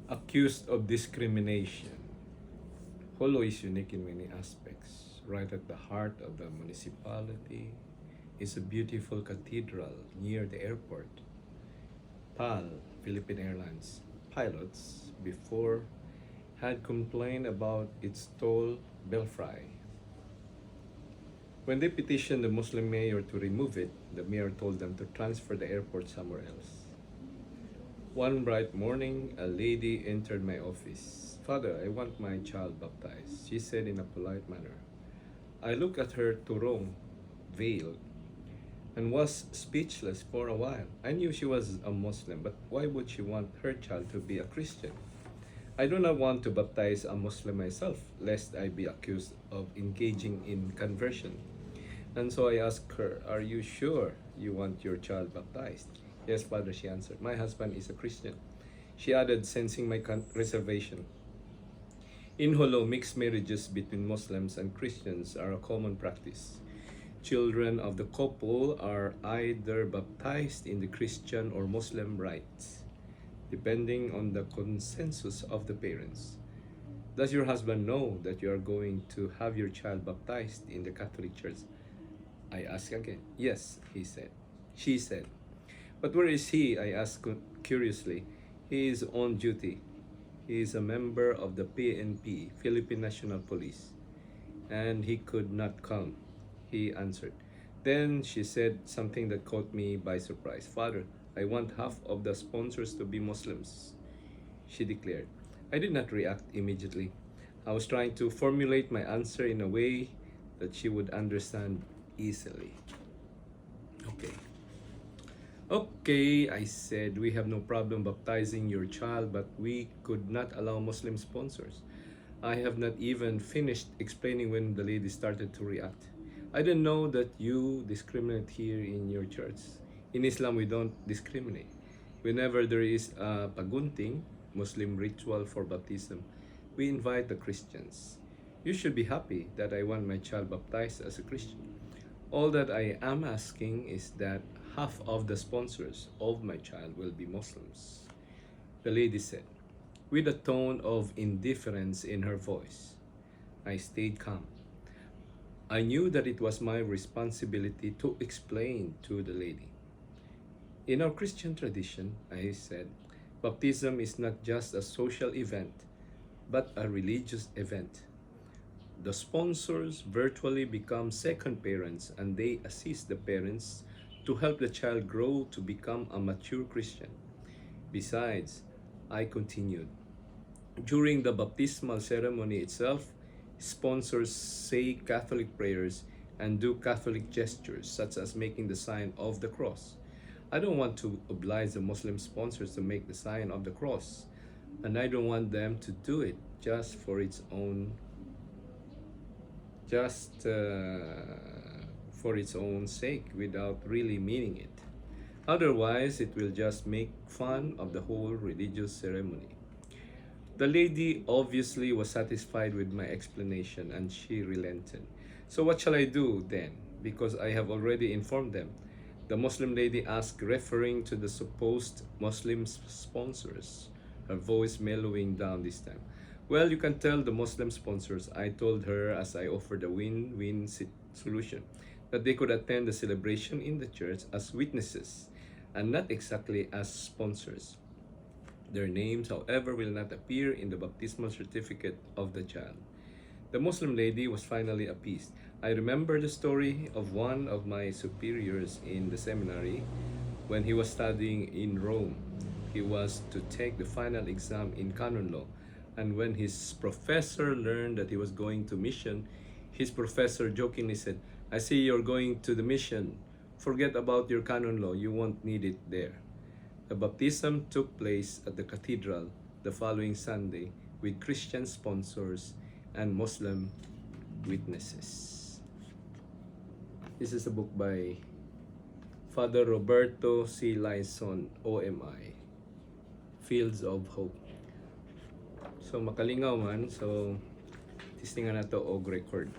Accused of discrimination. Holo is unique in many aspects. Right at the heart of the municipality is a beautiful cathedral near the airport. PAL, Philippine Airlines pilots, before had complained about its tall belfry. When they petitioned the Muslim mayor to remove it, the mayor told them to transfer the airport somewhere else. One bright morning, a lady entered my office. "Father, I want my child baptized," she said in a polite manner. I looked at her turong, veiled, and was speechless for a while. I knew she was a Muslim, but why would she want her child to be a Christian? I do not want to baptize a Muslim myself, lest I be accused of engaging in conversion. And so I asked her, "Are you sure you want your child baptized?" "Yes, Father," she answered. "My husband is a Christian." She added, sensing my reservation. In Holo, mixed marriages between Muslims and Christians are a common practice. Children of the couple are either baptized in the Christian or Muslim rites, depending on the consensus of the parents. Does your husband know that you are going to have your child baptized in the Catholic Church? I asked again. "Yes," he said. She said. "But where is he?" I asked curiously. "He is on duty. He is a member of the PNP, Philippine National Police, and he could not come," he answered. Then she said something that caught me by surprise. "Father, I want half of the sponsors to be Muslims," she declared. I did not react immediately. I was trying to formulate my answer in a way that she would understand easily. Okay. "Okay," I said, "we have no problem baptizing your child, but we could not allow Muslim sponsors." I have not even finished explaining when the lady started to react. "I didn't know that you discriminate here in your church. In Islam, we don't discriminate. Whenever there is a pagunting, Muslim ritual for baptism, we invite the Christians. You should be happy that I want my child baptized as a Christian. All that I am asking is that half of the sponsors of my child will be Muslims," the lady said, with a tone of indifference in her voice. I stayed calm. I knew that it was my responsibility to explain to the lady. "In our Christian tradition," I said, "baptism is not just a social event, but a religious event. The sponsors virtually become second parents, and they assist the parents to help the child grow to become a mature Christian. Besides," I continued, "during the baptismal ceremony itself, sponsors say Catholic prayers and do Catholic gestures, such as making the sign of the cross. I don't want to oblige the Muslim sponsors to make the sign of the cross, and I don't want them to do it just for its own sake without really meaning it. Otherwise, it will just make fun of the whole religious ceremony." The lady obviously was satisfied with my explanation, and she relented. "So what shall I do then? Because I have already informed them," the Muslim lady asked, referring to the supposed Muslim sponsors, her voice mellowing down this time. "Well, you can tell the Muslim sponsors," I told her as I offered a win-win solution, "that they could attend the celebration in the church as witnesses and not exactly as sponsors. Their names, however, will not appear in the baptismal certificate of the child." The Muslim lady was finally appeased. I remember the story of one of my superiors in the seminary. When he was studying in Rome, he was to take the final exam in canon law, and when his professor learned that he was going to mission, his professor jokingly said, "I see you're going to the mission. Forget about your canon law, you won't need it there." The baptism took place at the cathedral the following Sunday with Christian sponsors and Muslim witnesses. This is a book by Father Roberto C. Layson, OMI, Fields of Hope. So makalingaw man, so testingan na to og record.